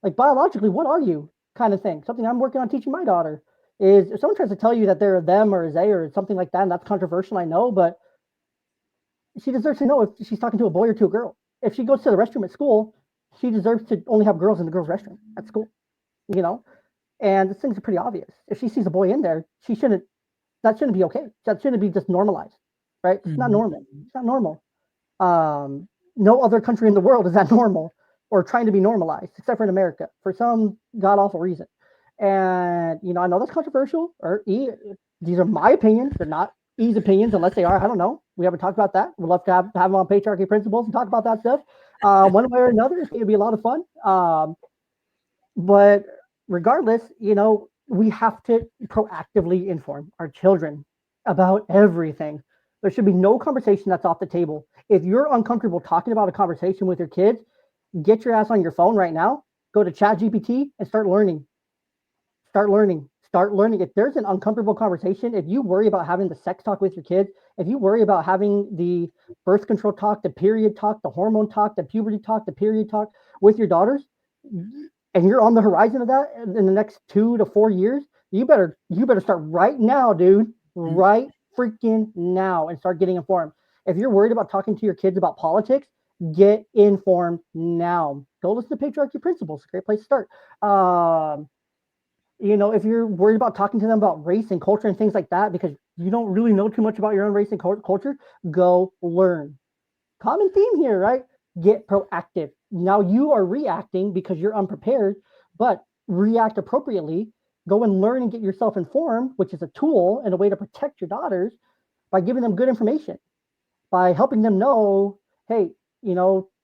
Like, biologically, what are you? Kind of thing. Something I'm working on teaching my daughter is, if someone tries to tell you that they're a them or a they or something like that, and that's controversial, I know, but she deserves to know if she's talking to a boy or to a girl. If she goes to the restroom at school, she deserves to only have girls in the girls' restroom at school, And the things are pretty obvious. If she sees a boy in there, that shouldn't be okay. That shouldn't be just normalized, right? It's not normal. It's not normal. No other country in the world is that normal or trying to be normalized, except for in America, for some god-awful reason. And, I know that's controversial, these are my opinions. They're not E's opinions, unless they are. I don't know. We haven't talked about that. We'd love to have them on Patriarchy Principles and talk about that stuff. One way or another, it's going to be a lot of fun. But regardless, we have to proactively inform our children about everything. There should be no conversation that's off the table. If you're uncomfortable talking about a conversation with your kids, get your ass on your phone right now. Go to ChatGPT and start learning. Start learning. If there's an uncomfortable conversation, if you worry about having the sex talk with your kids, if you worry about having the birth control talk, the period talk, the hormone talk, the puberty talk, the period talk with your daughters, and you're on the horizon of that in the next 2 to 4 years, you better start right now, dude. Right freaking now, and start getting informed. If you're worried about talking to your kids about politics, get informed now. Go listen to Patriarchy Principles. It's a great place to start. If you're worried about talking to them about race and culture and things like that, because you don't really know too much about your own race and culture, go learn. Common theme here, right? Get proactive. Now you are reacting because you're unprepared, but react appropriately. Go and learn and get yourself informed, which is a tool and a way to protect your daughters, by giving them good information, by helping them know, hey,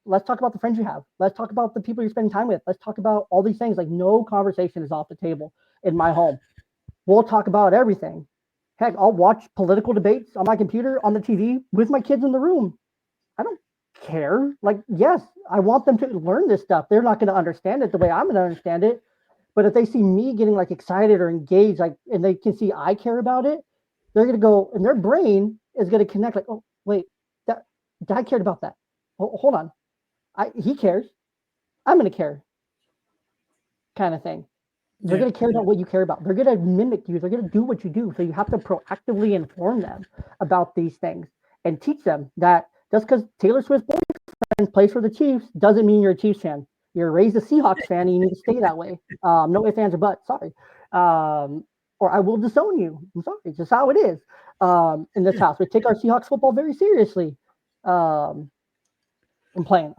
let's talk about the friends you have. Let's talk about the people you're spending time with. Let's talk about all these things. Like, no conversation is off the table in my home. We'll talk about everything. Heck, I'll watch political debates on my computer, on the TV, with my kids in the room. I don't care. Like, yes, I want them to learn this stuff. They're not going to understand it the way I'm going to understand it. But if they see me getting like excited or engaged, like, and they can see I care about it, they're going to go, and their brain is going to connect like, oh, wait, Dad cared about that. Oh, hold on. He cares. I'm going to care. Kind of thing. They're going to care about what you care about. They're going to mimic you. They're going to do what you do. So you have to proactively inform them about these things and teach them that just because Taylor Swift's boyfriend plays for the Chiefs doesn't mean you're a Chiefs fan. You're raised a Seahawks fan and you need to stay that way. No ifs, ands, or buts. Sorry. Or I will disown you. I'm sorry. It's just how it is in this house. We take our Seahawks football very seriously. I'm playing,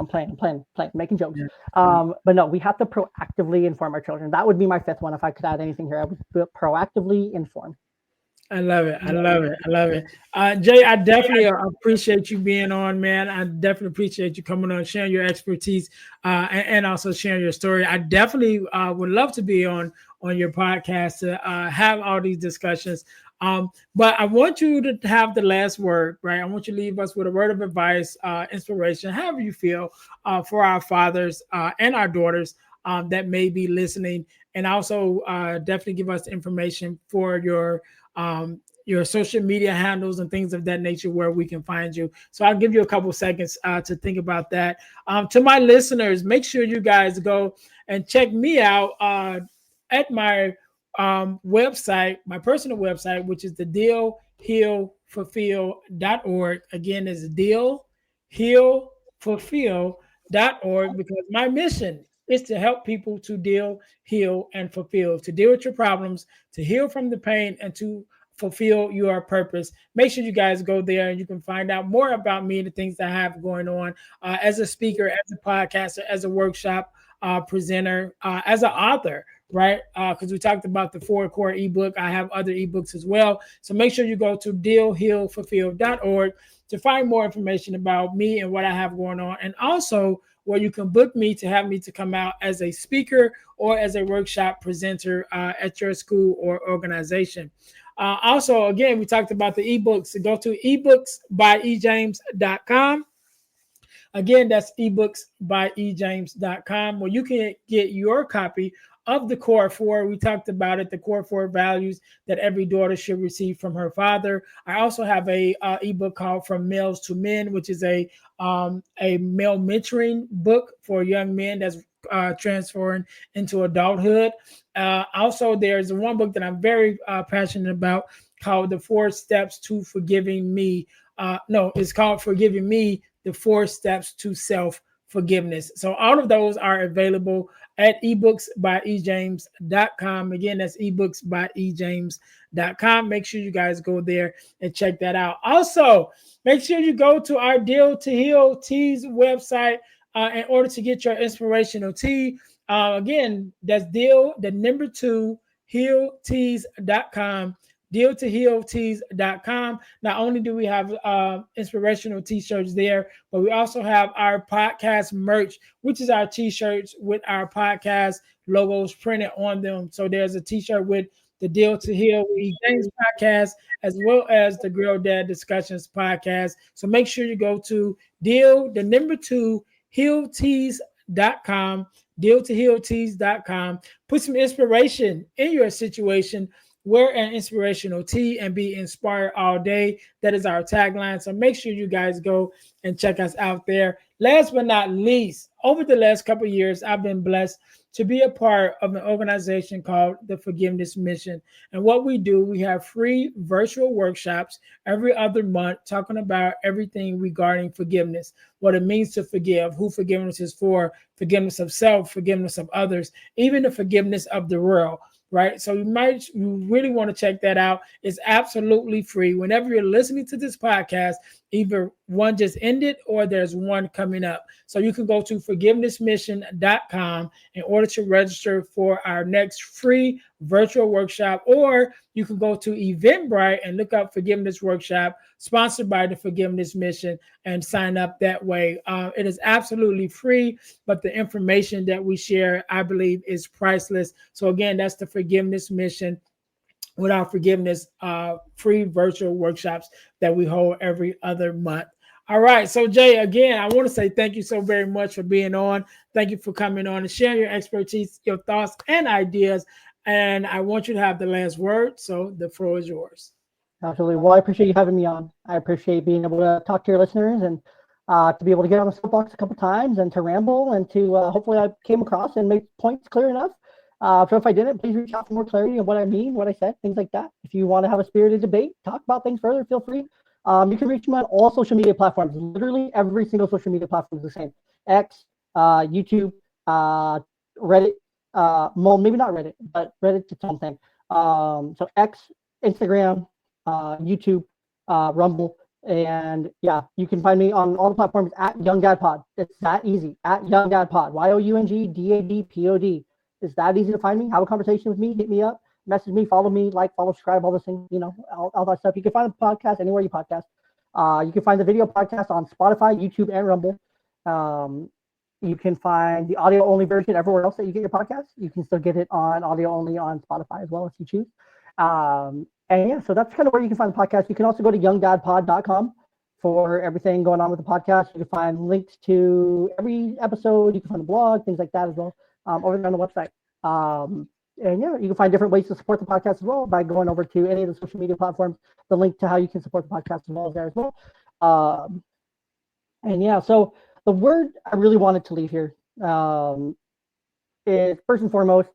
making jokes. But no, we have to proactively inform our children. That would be my 5th one. If I could add anything here, I would proactively inform. I love it. Jay, I definitely appreciate you being on, man. I definitely appreciate you coming on, sharing your expertise, and also sharing your story. I definitely would love to be on your podcast to have all these discussions. But I want you to have the last word, right? I want you to leave us with a word of advice, inspiration, however you feel, for our fathers and our daughters that may be listening, and also definitely give us information for your social media handles and things of that nature where we can find you. So I'll give you a couple seconds to think about that. To my listeners, make sure you guys go and check me out at my website, my personal website, which is the dealhealfulfill.org. Again, is dealhealfulfill.org, because my mission is to help people to deal, heal, and fulfill, to deal with your problems, to heal from the pain, and to fulfill your purpose. Make sure you guys go there and you can find out more about me, the things that I have going on as a speaker, as a podcaster, as a workshop presenter, as an author, right? Because we talked about the 4 core ebook. I have other ebooks as well. So make sure you go to dealhealfulfill.org to find more information about me and what I have going on. And also where you can book me to have me to come out as a speaker or as a workshop presenter at your school or organization. Also, again, we talked about the ebooks. So go to ebooksbyejames.com. Again, that's ebooksbyejames.com, where you can get your copy of the core 4. We talked about it, the core 4 values that every daughter should receive from her father. I also have a ebook called From Males to Men, which is a male mentoring book for young men that's transferring into adulthood. Also, there's one book that I'm very passionate about called The 4 Steps to Forgiving Me. No, it's called Forgiving Me, the 4 Steps to Self-Forgiveness. So all of those are available at ebooksbyejames.com. Again, that's ebooksbyejames.com. Make sure you guys go there and check that out. Also, make sure you go to our Deal to Heal Tees website in order to get your inspirational tee. Again, that's deal, the number 2, healtees.com. dealtohealtees.com. Not only do we have inspirational t-shirts there, but we also have our podcast merch, which is our t-shirts with our podcast logos printed on them. So there's a t-shirt with the Deal to Heal with James podcast, as well as the Girl Dad Discussions podcast. So make sure you go to deal, the number 2, healtees.com, dealtohealtees.com. Put some inspiration in your situation. Wear an inspirational tee and be inspired all day. That is our tagline. So make sure you guys go and check us out there. Last but not least, over the last couple of years, I've been blessed to be a part of an organization called the Forgiveness Mission. And what we do, we have free virtual workshops every other month talking about everything regarding forgiveness, what it means to forgive, who forgiveness is for, forgiveness of self, forgiveness of others, even the forgiveness of the world. Right. So you really want to check that out. It's absolutely free. Whenever you're listening to this podcast, either one just ended or there's one coming up. So you can go to forgivenessmission.com in order to register for our next free virtual workshop, or you can go to Eventbrite and look up Forgiveness Workshop sponsored by the Forgiveness Mission and sign up that way. It is absolutely free, but the information that we share, I believe, is priceless. So again, that's the Forgiveness Mission with our forgiveness free virtual workshops that we hold every other month. All right. So Jey, again, I want to say thank you so very much for being on. Thank you for coming on and sharing your expertise, your thoughts and ideas. And I want you to have the last word. So the floor is yours. Absolutely. Well, I appreciate you having me on. I appreciate being able to talk to your listeners and to be able to get on the soapbox a couple times and to ramble and to hopefully I came across and make points clear enough. So if I didn't, please reach out for more clarity on what I mean, what I said, things like that. If you want to have a spirited debate, talk about things further, feel free. You can reach me on all social media platforms. Literally every single social media platform is the same. X, YouTube, Reddit, well, maybe not Reddit, but Reddit's its own thing. So X, Instagram, YouTube, Rumble, and yeah, you can find me on all the platforms at Young Dad Pod. It's that easy. At Young Dad Pod. YOUNGDADPOD. It's that easy to find me. Have a conversation with me. Hit me up. Message me. Follow me. Like, follow, subscribe. All those things. You know, all that stuff. You can find the podcast anywhere you podcast. You can find the video podcast on Spotify, YouTube, and Rumble. You can find the audio only version everywhere else that you get your podcast. You can still get it on audio only on Spotify as well if you choose. And yeah, so that's kind of where you can find the podcast. You can also go to youngdadpod.com for everything going on with the podcast. You can find links to every episode. You can find the blog, things like that as well, over there on the website. And yeah, you can find different ways to support the podcast as well by going over to any of the social media platforms. The link to how you can support the podcast as well is there as well. And yeah, so the word I really wanted to leave here is first and foremost,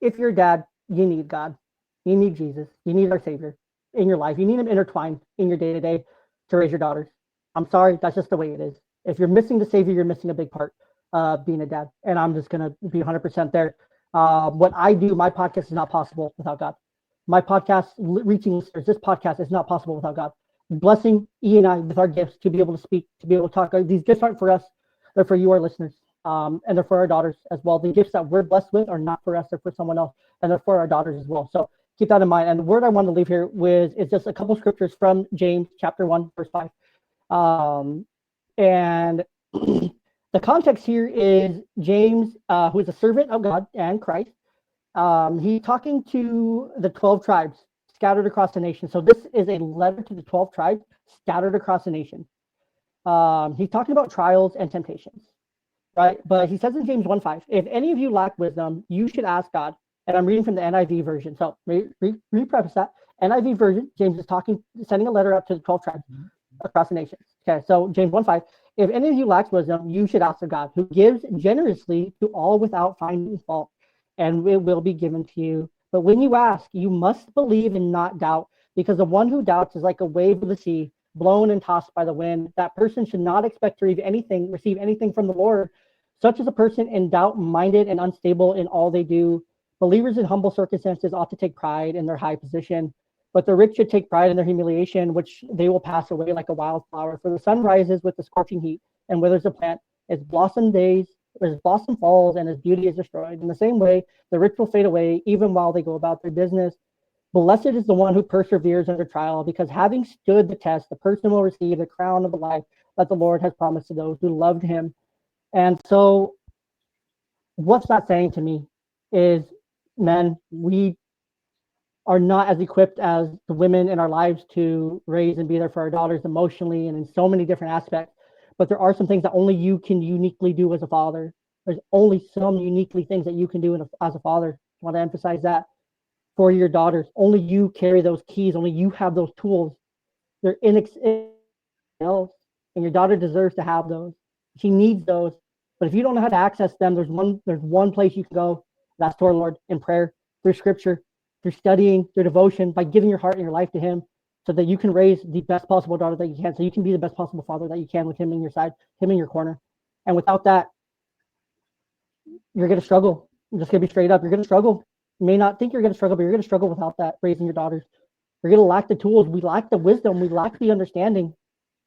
if you're a dad, you need God. You need Jesus. You need our Savior in your life. You need Him intertwined in your day to day to raise your daughters. I'm sorry, that's just the way it is. If you're missing the Savior, you're missing a big part of being a dad. And I'm just going to be 100% there. What I do, my podcast is not possible without God. My podcast, reaching listeners, this podcast is not possible without God. Blessing E and I with our gifts to be able to speak, to be able to talk. These gifts aren't for us, they're for you, our listeners. And they're for our daughters as well. The gifts that we're blessed with are not for us, they're for someone else, and they're for our daughters as well. So keep that in mind. And the word I want to leave here with is just a couple scriptures from James chapter 1, verse 5. And the context here is James, who is a servant of God and Christ. He's talking to the 12 tribes scattered across the nation. So this is a letter to the 12 tribes scattered across the nation. He's talking about trials and temptations, right? But he says in James 1:5, if any of you lack wisdom, you should ask God. And I'm reading from the NIV version. So re-preface that. NIV version, James is talking, sending a letter up to the 12 tribes across the nation. Okay, so James 1:5, if any of you lacks wisdom, you should ask of God, who gives generously to all without finding fault, and it will be given to you. But when you ask, you must believe and not doubt, because the one who doubts is like a wave of the sea, blown and tossed by the wind. That person should not expect to receive anything from the Lord. Such is a person in doubt-minded and unstable in all they do. Believers in humble circumstances ought to take pride in their high position, but the rich should take pride in their humiliation, which they will pass away like a wildflower. For the sun rises with the scorching heat and withers the plant. Its blossom falls, and its beauty is destroyed. In the same way, the rich will fade away even while they go about their business. Blessed is the one who perseveres under trial, because having stood the test, the person will receive the crown of the life that the Lord has promised to those who loved him. And so what's that saying to me is, men, we are not as equipped as the women in our lives to raise and be there for our daughters emotionally and in so many different aspects. But there are some things that only you can uniquely do as a father. There's only some uniquely things that you can do as a father. I want to emphasize that for your daughters. Only you carry those keys. Only you have those tools. They're else, and your daughter deserves to have those. She needs those. But if you don't know how to access them, there's one place you can go. That's to our Lord in prayer, through Scripture, through studying, through devotion, by giving your heart and your life to Him, so that you can raise the best possible daughter that you can, so you can be the best possible father that you can with Him in your side, Him in your corner. And without that, you're going to struggle. I'm just going to be straight up. You're going to struggle. You may not think you're going to struggle, but you're going to struggle without that, raising your daughters. You're going to lack the tools. We lack the wisdom. We lack the understanding.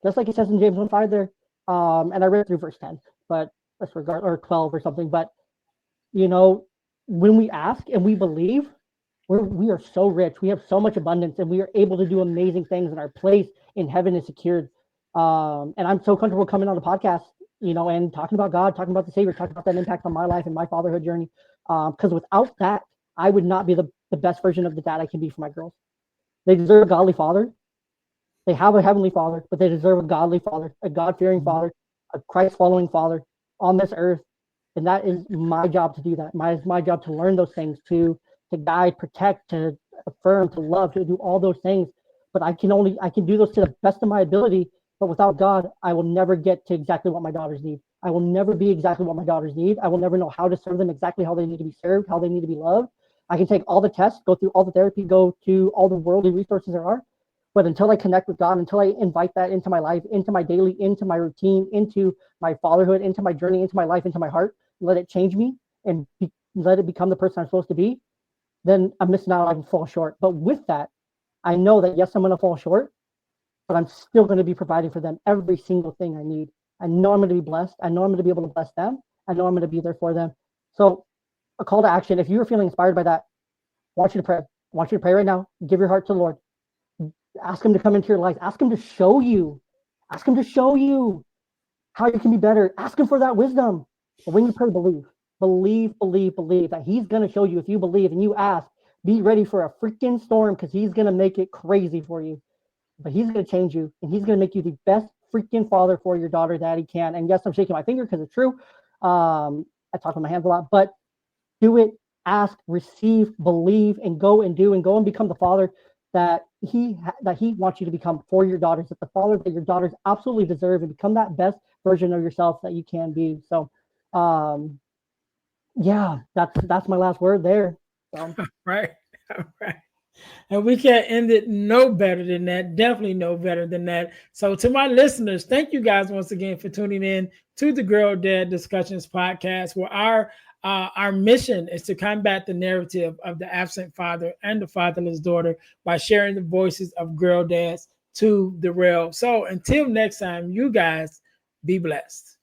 Just like it says in James 1:5 there. And I read through verse 10, but let's regard, or 12 or something. But, you know, when we ask and we believe, we are so rich. We have so much abundance, and we are able to do amazing things, and our place in heaven is secured. And I'm so comfortable coming on the podcast, you know, and talking about God, talking about the Savior, talking about that impact on my life and my fatherhood journey. Because without that, I would not be the best version of the dad I can be for my girls. They deserve a godly father. They have a heavenly father, but they deserve a godly father, a God-fearing father, a Christ-following father on this earth. And that is my job to do that. It's my job to learn those things, to guide, protect, to affirm, to love, to do all those things. But I can do those to the best of my ability. But without God, I will never get to exactly what my daughters need. I will never be exactly what my daughters need. I will never know how to serve them exactly how they need to be served, how they need to be loved. I can take all the tests, go through all the therapy, go to all the worldly resources there are. But until I connect with God, until I invite that into my life, into my daily, into my routine, into my fatherhood, into my journey, into my life, into my heart, let it change me and let it become the person I'm supposed to be, then I'm missing out. I can fall short. But with that, I know that, yes, I'm going to fall short, but I'm still going to be providing for them every single thing I need. I know I'm going to be blessed. I know I'm going to be able to bless them. I know I'm going to be there for them. So a call to action, if you're feeling inspired by that, I want you to pray. I want you to pray right now. Give your heart to the Lord. Ask Him to come into your life. Ask Him to show you. Ask Him to show you how you can be better. Ask Him for that wisdom. But when you pray, believe. Believe that He's going to show you. If you believe and you ask, be ready for a freaking storm, because He's going to make it crazy for you. But He's going to change you, and He's going to make you the best freaking father for your daughter that He can. And yes, I'm shaking my finger because it's true. I talk with my hands a lot, but do it. Ask, receive, believe, and go and do, and go and become the father that he wants you to become for your daughters, that the father that your daughters absolutely deserve, and become that best version of yourself that you can be. So, yeah, that's my last word there. So, Right. All right. And we can't end it no better than that. Definitely no better than that. So, to my listeners, thank you guys once again for tuning in to the Girl Dad Discussions podcast, where our mission is to combat the narrative of the absent father and the fatherless daughter by sharing the voices of girl dads to the real. So, until next time, you guys be blessed.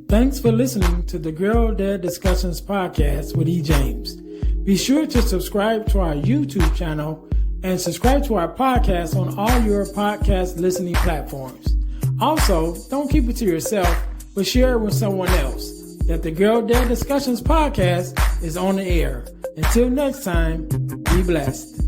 Thanks for listening to the Girl Dad Discussions podcast with E. James. Be sure to subscribe to our YouTube channel and subscribe to our podcast on all your podcast listening platforms. Also, don't keep it to yourself, but share it with someone else that the Girl Dad Discussions podcast is on the air. Until next time, be blessed.